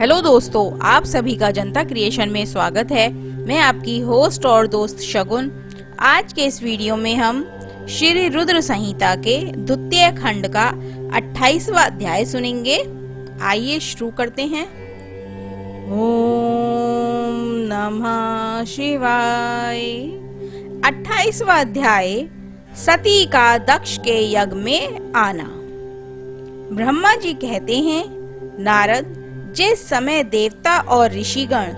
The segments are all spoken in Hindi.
हेलो दोस्तों, आप सभी का जनता क्रिएशन में स्वागत है। मैं आपकी होस्ट और दोस्त शगुन। आज के इस वीडियो में हम श्री रुद्र संहिता के द्वितीय खंड का 28वां अध्याय सुनेंगे। आइए शुरू करते हैं। ओम नमः शिवाय। 28वां अध्याय, सती का दक्ष के यज्ञ में आना। ब्रह्मा जी कहते हैं, नारद, जिस समय देवता और ऋषिगण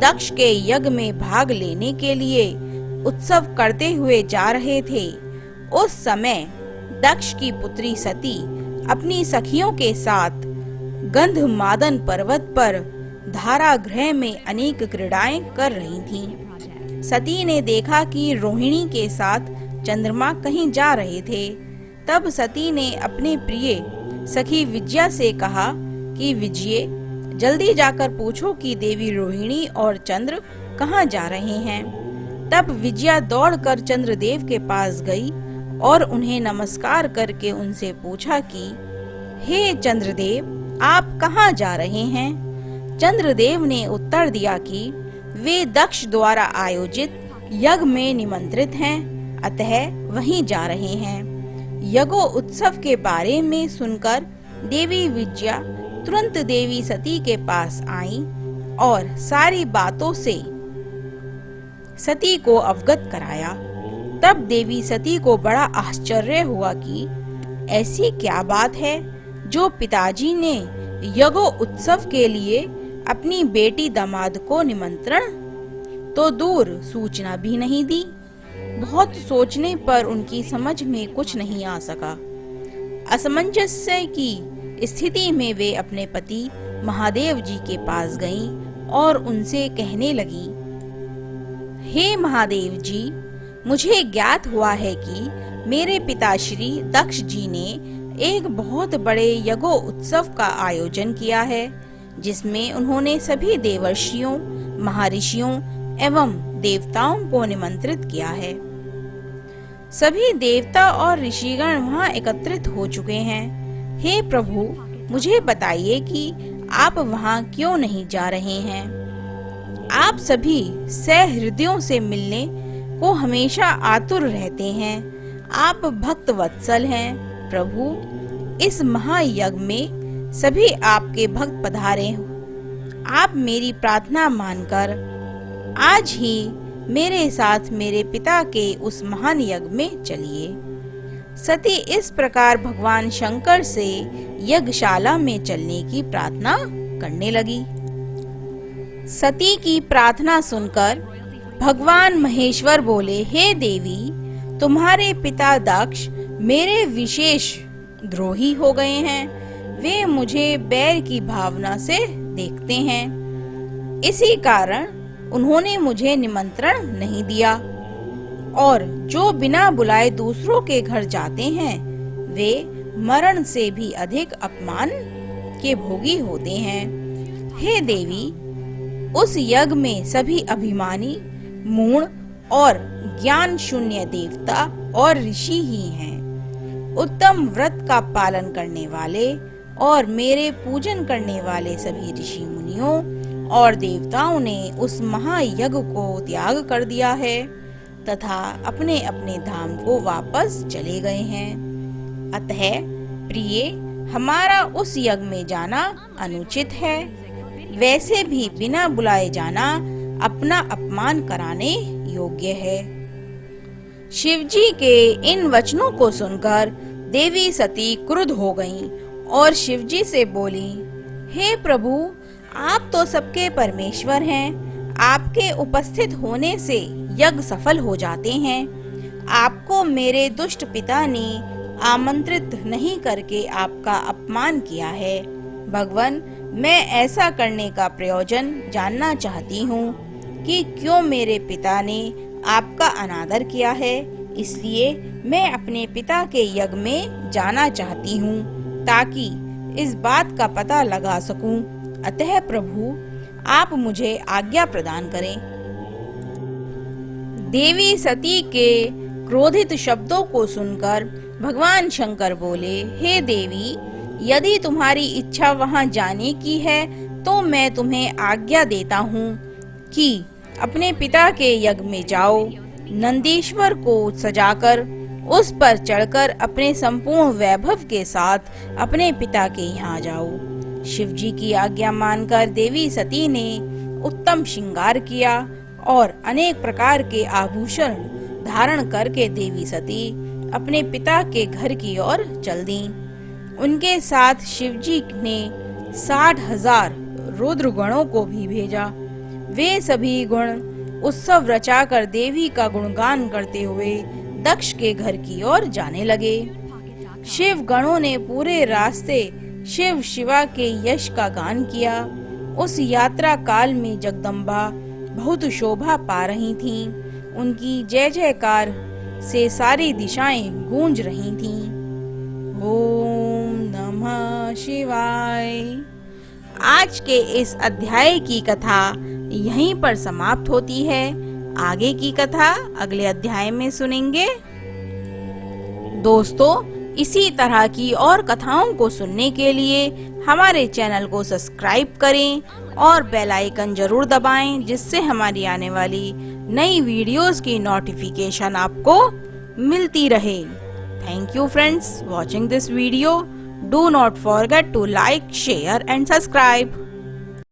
दक्ष के यज्ञ में भाग लेने के लिए उत्सव करते हुए जा रहे थे, उस समय दक्ष की पुत्री सती अपनी सखियों के साथ गंधमादन पर्वत पर धारागृह में अनेक क्रीड़ाएं कर रही थीं। सती ने देखा कि रोहिणी के साथ चंद्रमा कहीं जा रहे थे। तब सती ने अपने प्रिय सखी विजया से कहा कि विजये, जल्दी जाकर पूछो कि देवी रोहिणी और चंद्र कहाँ जा रहे हैं। तब विजया दौड़कर चंद्रदेव के पास गई और उन्हें नमस्कार करके उनसे पूछा कि हे चंद्रदेव, आप कहाँ जा रहे हैं। चंद्रदेव ने उत्तर दिया कि वे दक्ष द्वारा आयोजित यज्ञ में निमंत्रित हैं, अतः वहीं जा रहे हैं। यज्ञ उत्सव के बारे में सुनकर देवी विजया तुरंत देवी सती के पास आई और सारी बातों से सती को अवगत कराया। तब देवी सती को बड़ा आश्चर्य हुआ कि ऐसी क्या बात है जो पिताजी ने यज्ञ उत्सव के लिए अपनी बेटी दामाद को निमंत्रण तो दूर सूचना भी नहीं दी। बहुत सोचने पर उनकी समझ में कुछ नहीं आ सका। असमंजस्य की स्थिति में वे अपने पति महादेव जी के पास गईं और उनसे कहने लगी, हे महादेव जी, मुझे ज्ञात हुआ है कि मेरे पिताश्री दक्ष जी ने एक बहुत बड़े यज्ञ उत्सव का आयोजन किया है, जिसमें उन्होंने सभी देवर्षियों, महर्षियों एवं देवताओं को निमंत्रित किया है। सभी देवता और ऋषिगण वहां एकत्रित हो चुके हैं। हे प्रभु, मुझे बताइए कि आप वहां क्यों नहीं जा रहे हैं। आप सभी सहृदयों से मिलने को हमेशा आतुर रहते हैं। आप भक्त वत्सल हैं। प्रभु, इस महायज्ञ में सभी आपके भक्त पधारे। आप मेरी प्रार्थना मानकर आज ही मेरे साथ मेरे पिता के उस महान यज्ञ में चलिए। सती इस प्रकार भगवान शंकर से यज्ञशाला में चलने की प्रार्थना करने लगी। सती की प्रार्थना सुनकर भगवान महेश्वर बोले, हे देवी, तुम्हारे पिता दक्ष मेरे विशेष द्रोही हो गए हैं। वे मुझे बैर की भावना से देखते हैं। इसी कारण उन्होंने मुझे निमंत्रण नहीं दिया और जो बिना बुलाए दूसरों के घर जाते हैं, वे मरण से भी अधिक अपमान के भोगी होते हैं। हे देवी, उस यज्ञ में सभी अभिमानी, मूढ़ और ज्ञान शून्य देवता और ऋषि ही हैं। उत्तम व्रत का पालन करने वाले और मेरे पूजन करने वाले सभी ऋषि मुनियों और देवताओं ने उस महायज्ञ को त्याग कर दिया है तथा अपने अपने धाम को वापस चले गए हैं। अतः प्रिय, हमारा उस यज्ञ में जाना अनुचित है। वैसे भी बिना बुलाए जाना अपना अपमान कराने योग्य है। शिवजी के इन वचनों को सुनकर देवी सती क्रुद्ध हो गईं और शिवजी से बोली, हे प्रभु, आप तो सबके परमेश्वर हैं। आपके उपस्थित होने से यज्ञ सफल हो जाते हैं। आपको मेरे दुष्ट पिता ने आमंत्रित नहीं करके आपका अपमान किया है। भगवान, मैं ऐसा करने का प्रयोजन जानना चाहती हूँ कि क्यों मेरे पिता ने आपका अनादर किया है। इसलिए मैं अपने पिता के यज्ञ में जाना चाहती हूँ ताकि इस बात का पता लगा सकूं। अतः प्रभु, आप मुझे आज्ञा प्रदान करें। देवी सती के क्रोधित शब्दों को सुनकर भगवान शंकर बोले, हे देवी, यदि तुम्हारी इच्छा वहां जाने की है तो मैं तुम्हें आज्ञा देता हूँ कि अपने पिता के यज्ञ में जाओ, नंदीश्वर को सजाकर उस पर चढ़कर अपने संपूर्ण वैभव के साथ अपने पिता के यहाँ जाओ। शिव जी की आज्ञा मानकर देवी सती ने उत्तम श्रृंगार किया और अनेक प्रकार के आभूषण धारण करके देवी सती अपने पिता के घर की ओर चल दी। उनके साथ शिवजी ने 60,000 रुद्र गणों को भी भेजा। वे सभी गण उत्सव रचाकर देवी का गुणगान करते हुए दक्ष के घर की ओर जाने लगे। शिव गणों ने पूरे रास्ते शिव शिवा के यश का गान किया। उस यात्रा काल में जगदम्बा बहुत शोभा पा रही थीं। उनकी जय जयकार से सारी दिशाएं गूंज रही थीं। ओम नमः शिवाय। आज के इस अध्याय की कथा यहीं पर समाप्त होती है। आगे की कथा अगले अध्याय में सुनेंगे। दोस्तों, इसी तरह की और कथाओं को सुनने के लिए हमारे चैनल को सब्सक्राइब करें और बेल आइकन जरूर दबाएं, जिससे हमारी आने वाली नई वीडियोस की नोटिफिकेशन आपको मिलती रहे। Thank you friends watching this video. Do not forget to like, share and subscribe.